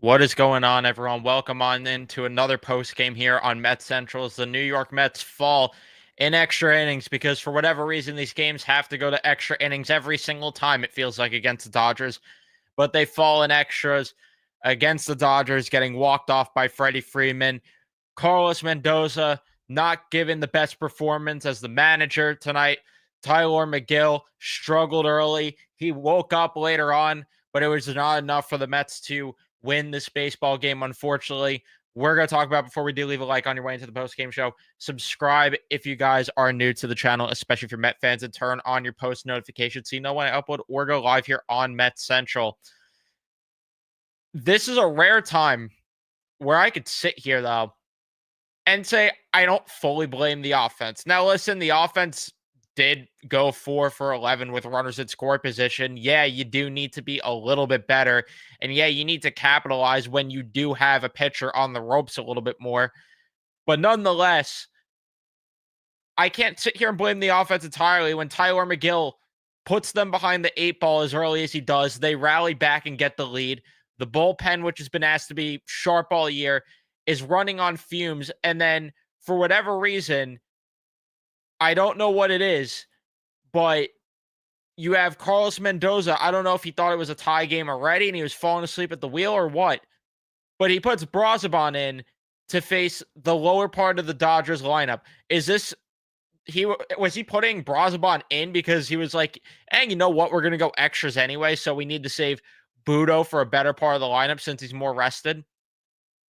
What is going on, everyone? Welcome on into another post game here on Mets Central as the New York Mets fall in extra innings because for whatever reason these games have to go to extra innings every single time it feels like against the Dodgers, but they fall in extras against the Dodgers, getting walked off by Freddie Freeman. Carlos Mendoza not giving the best performance as the manager tonight. Tyler McGill struggled early. He woke up later on, but it was not enough for the Mets to win this baseball game, unfortunately. We're going to talk about before we do. Leave a like on your way into the post-game show. Subscribe if you guys are new to the channel, especially if you're Met fans, and turn on your post notifications so you know when I upload or go live here on Met Central. This is a rare time where I could sit here, though, and say I don't fully blame the offense. Now, listen, the offense did go 4 for 11 with runners in score position. Yeah, you do need to be a little bit better. And yeah, you need to capitalize when you do have a pitcher on the ropes a little bit more. But nonetheless, I can't sit here and blame the offense entirely when Tyler McGill puts them behind the 8 ball as early as he does. They rally back and get the lead. The bullpen, which has been asked to be sharp all year, is running on fumes. And then for whatever reason, I don't know what it is, but you have Carlos Mendoza. I don't know if he thought it was a tie game already and he was falling asleep at the wheel or what, but he puts Brazoban in to face the lower part of the Dodgers lineup. Is this was he putting Brazoban in because he was like, "Hey, you know what? We're going to go extras anyway, so we need to save Budo for a better part of the lineup since he's more rested."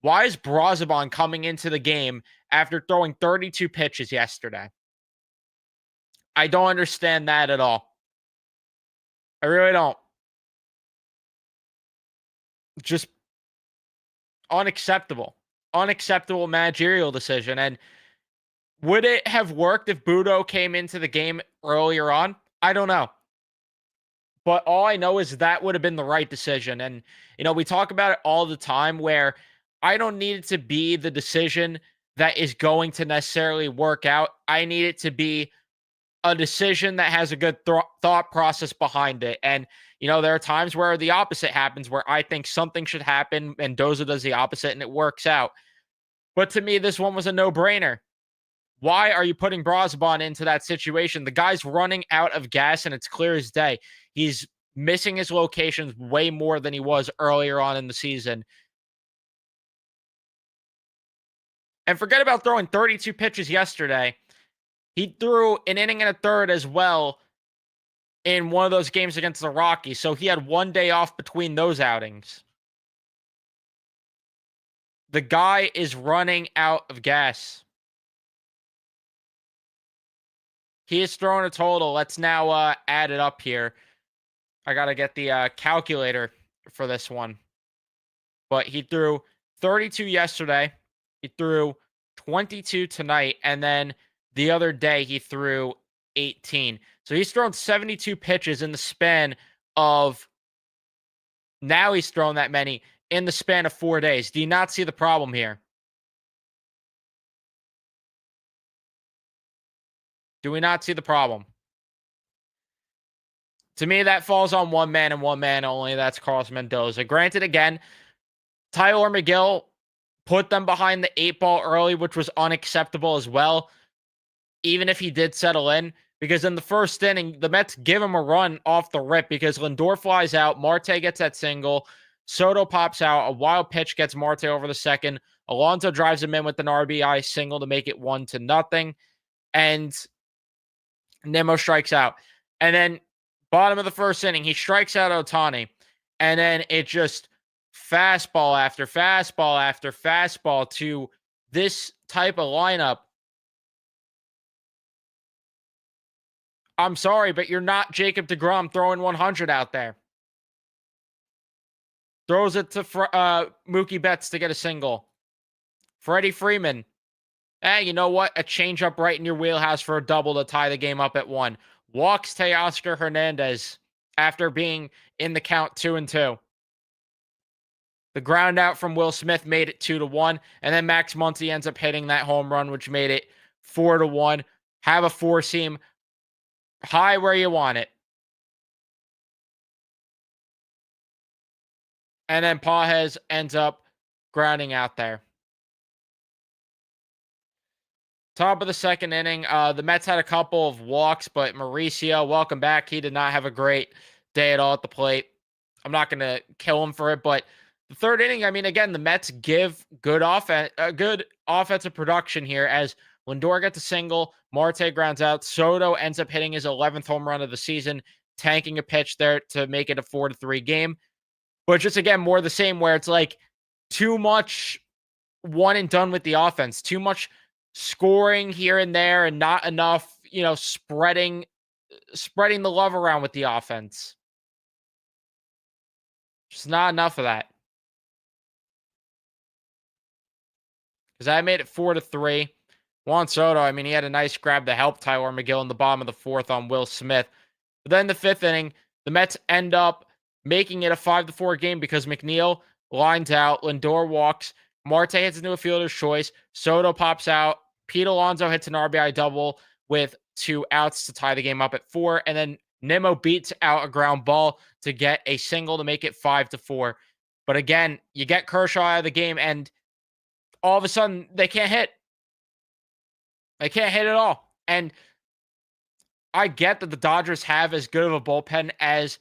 Why is Brazoban coming into the game after throwing 32 pitches yesterday? I don't understand that at all. I really don't. Just unacceptable. Unacceptable managerial decision. And would it have worked if Budo came into the game earlier on? I don't know. But all I know is that would have been the right decision. And, we talk about it all the time where I don't need it to be the decision that is going to necessarily work out. I need it to be a decision that has a good thought process behind it. And, there are times where the opposite happens, where I think something should happen and Doza does the opposite and it works out. But to me, this one was a no-brainer. Why are you putting Brazoban into that situation? The guy's running out of gas and it's clear as day. He's missing his locations way more than he was earlier on in the season. And forget about throwing 32 pitches yesterday. He threw an inning and a third as well in one of those games against the Rockies. So he had one day off between those outings. The guy is running out of gas. He has thrown a total. Let's now add it up here. I got to get the calculator for this one. But he threw 32 yesterday. He threw 22 tonight. And then the other day he threw 18. So he's thrown 72 pitches in the span of, now he's thrown that many in the span of 4 days. Do you not see the problem here? Do we not see the problem? To me, that falls on one man and one man only. That's Carlos Mendoza. Granted, again, Tyler McGill put them behind the 8 ball early, which was unacceptable as well, even if he did settle in. Because in the first inning, the Mets give him a run off the rip because Lindor flies out, Marte gets that single, Soto pops out, a wild pitch gets Marte over the second, Alonso drives him in with an RBI single to make it 1-0, and Nimmo strikes out. And then bottom of the first inning, he strikes out Ohtani, and then it just fastball after fastball after fastball to this type of lineup. I'm sorry, but you're not Jacob deGrom throwing 100 out there. Throws it to Mookie Betts to get a single. Freddie Freeman. Hey, you know what? A changeup right in your wheelhouse for a double to tie the game up at 1. Walks Teoscar Hernandez after being in the count 2-2. The ground out from Will Smith made it 2-1. And then Max Muncy ends up hitting that home run, which made it 4-1. Have a four-seam high where you want it. And then Pages ends up grounding out there. Top of the second inning, the Mets had a couple of walks, but Mauricio, welcome back. He did not have a great day at all at the plate. I'm not going to kill him for it, but the third inning, I mean, again, the Mets give good offensive production here as Lindor gets a single, Marte grounds out, Soto ends up hitting his 11th home run of the season, tanking a pitch there to make it a 4-3 game. But just again, more of the same where it's like too much one and done with the offense, too much scoring here and there and not enough, spreading the love around with the offense. Just not enough of that. Because I made it 4-3. Juan Soto, I mean, he had a nice grab to help Tyler McGill in the bottom of the fourth on Will Smith. But then the fifth inning, the Mets end up making it a 5-4 game because McNeil lines out, Lindor walks, Marte hits into a fielder's choice, Soto pops out, Pete Alonso hits an RBI double with 2 outs to tie the game up at 4, and then Nimmo beats out a ground ball to get a single to make it 5-4. But again, you get Kershaw out of the game, and all of a sudden, they can't hit. They can't hit at all. And I get that the Dodgers have as good of a bullpen as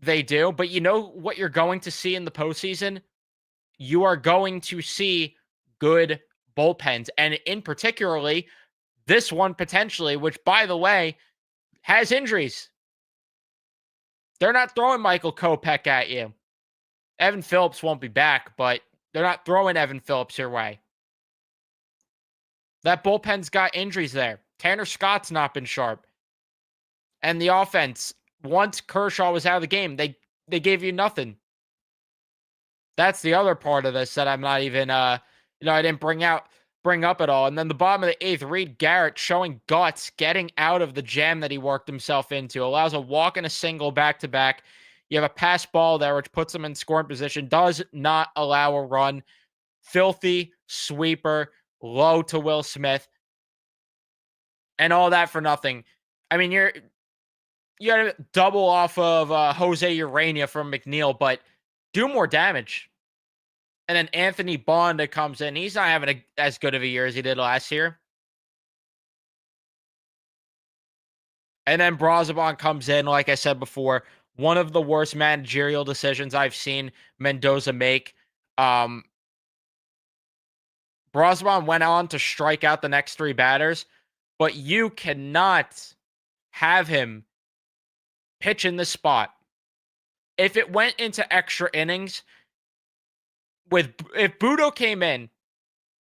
they do, but you know what you're going to see in the postseason? You are going to see good bullpens, and in particularly this one potentially, which, by the way, has injuries. They're not throwing Michael Kopech at you. Evan Phillips won't be back, but they're not throwing Evan Phillips your way. That bullpen's got injuries there. Tanner Scott's not been sharp. And the offense, once Kershaw was out of the game, they gave you nothing. That's the other part of this that I'm not even, I didn't bring up at all. And then the bottom of the eighth, Reed Garrett showing guts, getting out of the jam that he worked himself into, allows a walk and a single back-to-back. You have a pass ball there, which puts him in scoring position, does not allow a run. Filthy sweeper, low to Will Smith, and all that for nothing. I mean, you got to double off of Jose Urania from McNeil, but do more damage. And then Anthony Bonda comes in. He's not having as good of a year as he did last year. And then Brazoban comes in, like I said before, one of the worst managerial decisions I've seen Mendoza make. Brazoban went on to strike out the next 3 batters, but you cannot have him pitch in this spot. If it went into extra innings, if Budo came in,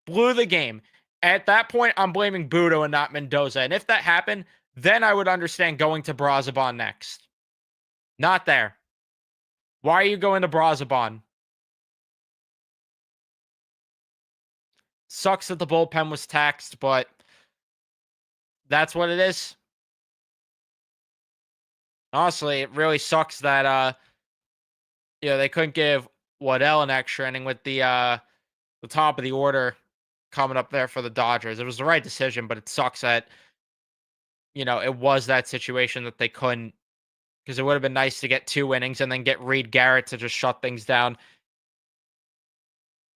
blew the game, at that point, I'm blaming Budo and not Mendoza. And if that happened, then I would understand going to Brazoban next. Not there. Why are you going to Brazoban? Sucks that the bullpen was taxed, but that's what it is. Honestly, it really sucks that they couldn't give Waddell an extra inning with the top of the order coming up there for the Dodgers. It was the right decision, but it sucks that it was that situation that they couldn't, because it would have been nice to get 2 innings and then get Reed Garrett to just shut things down.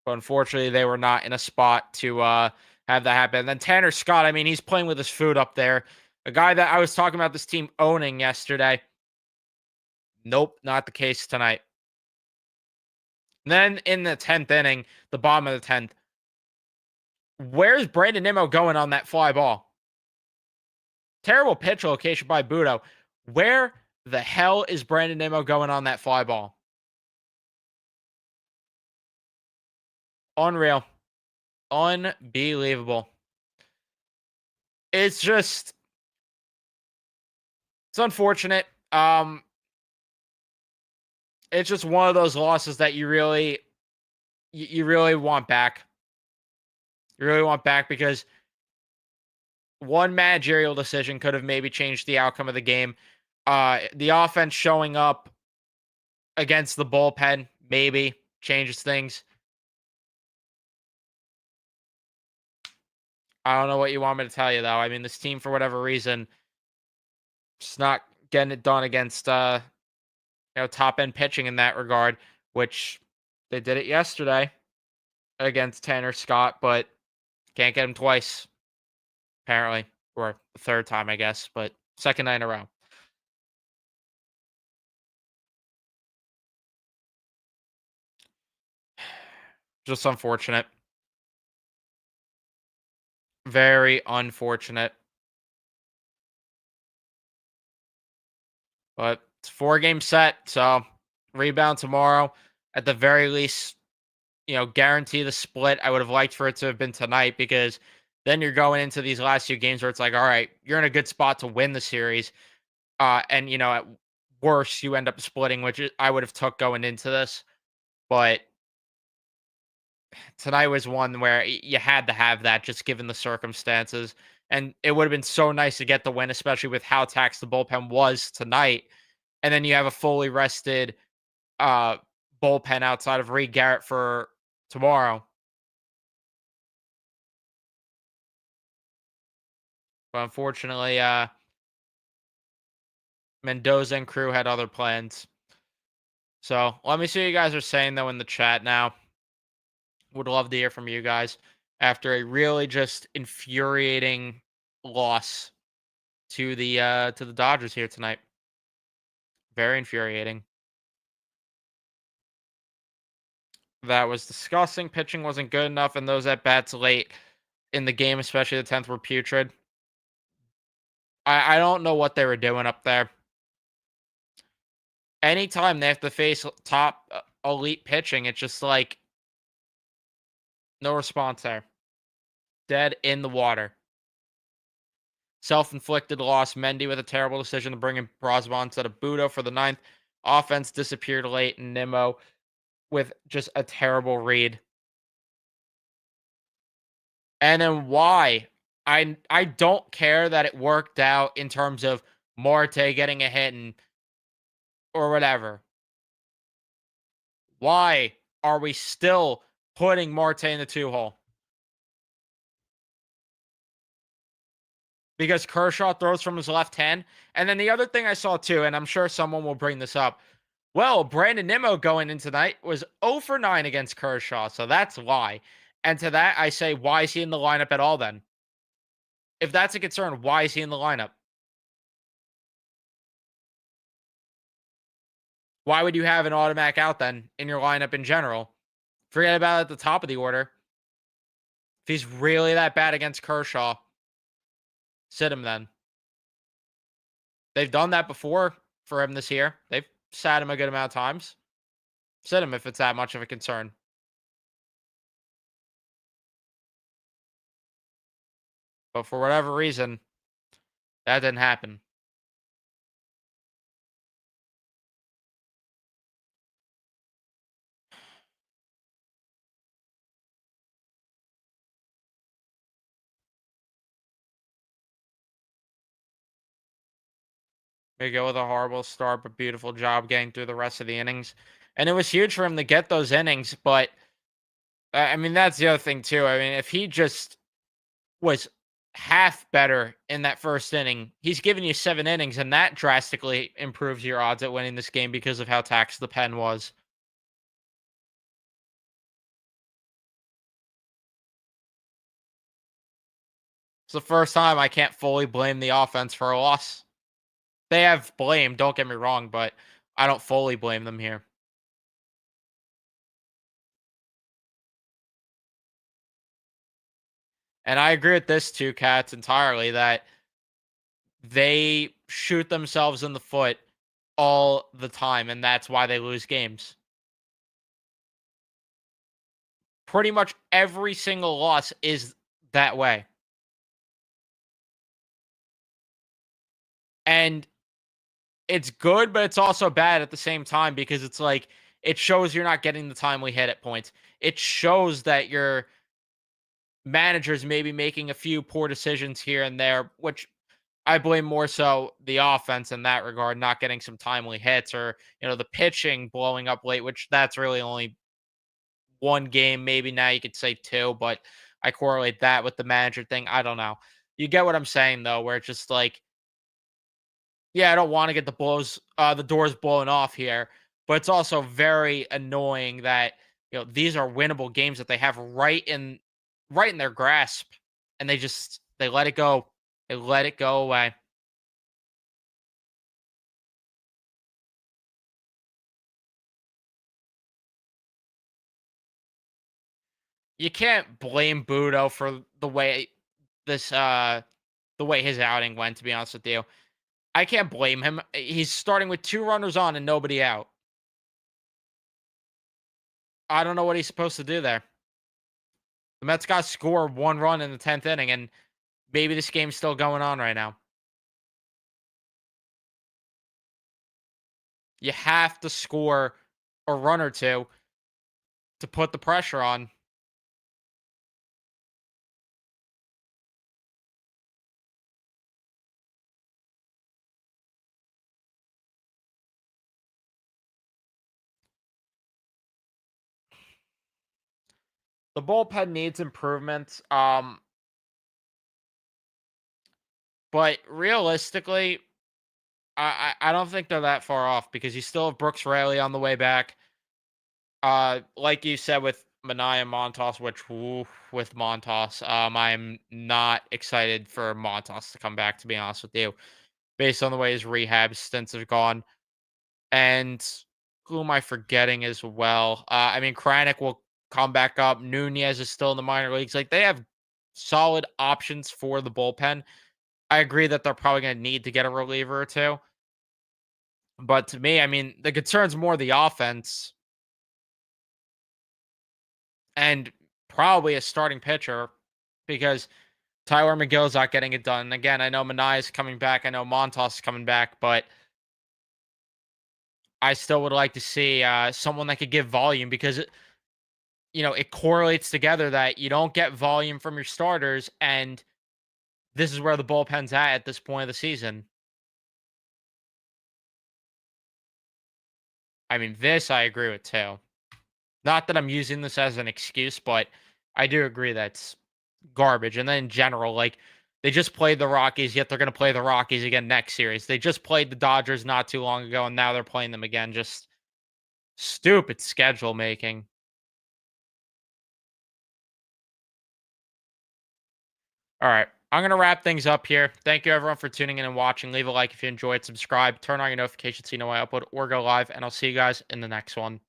But unfortunately, they were not in a spot to have that happen. And then Tanner Scott, I mean, he's playing with his food up there. A guy that I was talking about this team owning yesterday. Nope, not the case tonight. And then in the 10th inning, the bottom of the 10th, where's Brandon Nimmo going on that fly ball? Terrible pitch location by Budo. Where the hell is Brandon Nimmo going on that fly ball? Unreal. Unbelievable. It's unfortunate. It's just one of those losses that you really want back. You really want back because one managerial decision could have maybe changed the outcome of the game. The offense showing up against the bullpen maybe changes things. I don't know what you want me to tell you, though. I mean, this team, for whatever reason, just not getting it done against top-end pitching in that regard, which They did it yesterday against Tanner Scott, but can't get him twice, apparently, or the third time, I guess, but second night in a row. Just unfortunate. Very unfortunate. But it's a 4-game set, so rebound tomorrow. At the very least, guarantee the split. I would have liked for it to have been tonight because then you're going into these last few games where it's like, all right, you're in a good spot to win the series. And at worst, you end up splitting, which I would have took going into this. But tonight was one where you had to have that just given the circumstances. And it would have been so nice to get the win, especially with how taxed the bullpen was tonight. And then you have a fully rested uh bullpen outside of Reed Garrett for tomorrow. But unfortunately, Mendoza and crew had other plans. So let me see what you guys are saying though in the chat now. Would love to hear from you guys after a really just infuriating loss to the Dodgers here tonight. Very infuriating. That was disgusting. Pitching wasn't good enough, and those at bats late in the game, especially the 10th, were putrid. I don't know what they were doing up there. Anytime they have to face top elite pitching, it's just like no response there. Dead in the water. Self-inflicted loss. Mendy with a terrible decision to bring in Brosman instead of Budo for the 9th. Offense disappeared late, and Nimmo with just a terrible read. And then why? I don't care that it worked out in terms of Marte getting a hit and or whatever. Why are we still putting Marte in the 2-hole? Because Kershaw throws from his left hand. And then the other thing I saw too, and I'm sure someone will bring this up. Well, Brandon Nimmo going in tonight was 0 for 9 against Kershaw. So that's why. And to that, I say, why is he in the lineup at all then? If that's a concern, why is he in the lineup? Why would you have an automatic out then in your lineup in general? Forget about it at the top of the order. If he's really that bad against Kershaw, sit him then. They've done that before for him this year. They've sat him a good amount of times. Sit him if it's that much of a concern. But for whatever reason, that didn't happen. They go with a horrible start, but beautiful job getting through the rest of the innings. And it was huge for him to get those innings. But I mean, that's the other thing too. I mean, if he just was half better in that first inning, he's giving you 7 innings, and that drastically improves your odds at winning this game because of how taxed the pen was. It's the first time I can't fully blame the offense for a loss. They have blame, don't get me wrong, but I don't fully blame them here. And I agree with this too, Cats, entirely that they shoot themselves in the foot all the time, and that's why they lose games. Pretty much every single loss is that way. And it's good, but it's also bad at the same time because it's like it shows you're not getting the timely hit at points. It shows that your managers may be making a few poor decisions here and there, which I blame more so the offense in that regard, not getting some timely hits or, the pitching blowing up late, which that's really only one game. Maybe now you could say two, but I correlate that with the manager thing. I don't know. You get what I'm saying though, where it's just like, yeah, I don't want to get the doors blown off here, but it's also very annoying that, these are winnable games that they have right in their grasp, and they let it go. They let it go away. You can't blame Budo for this the way his outing went, to be honest with you. I can't blame him. He's starting with 2 runners on and nobody out. I don't know what he's supposed to do there. The Mets got to score 1 run in the 10th inning, and maybe this game's still going on right now. You have to score a run or 2 to put the pressure on. The bullpen needs improvement, but realistically, I don't think they're that far off because you still have Brooks Raley on the way back. Like you said with Manaea Montas, which with Montas, I'm not excited for Montas to come back, to be honest with you, based on the way his rehab stints have gone. And who am I forgetting as well? I mean, Kranick will come back up. Nunez is still in the minor leagues. Like, they have solid options for the bullpen. I agree that they're probably going to need to get a reliever or two. But to me, I mean, the concern's more the offense and probably a starting pitcher because Tyler McGill's not getting it done. Again, I know Manaea is coming back. I know Montas is coming back, but I still would like to see someone that could give volume because it correlates together that you don't get volume from your starters, and this is where the bullpen's at this point of the season. I mean, this I agree with too. Not that I'm using this as an excuse, but I do agree that's garbage. And then in general, like they just played the Rockies, yet they're going to play the Rockies again next series. They just played the Dodgers not too long ago, and now they're playing them again. Just stupid schedule making. All right. I'm going to wrap things up here. Thank you, everyone, for tuning in and watching. Leave a like if you enjoyed, subscribe, turn on your notifications so you know when I upload or go live, and I'll see you guys in the next one.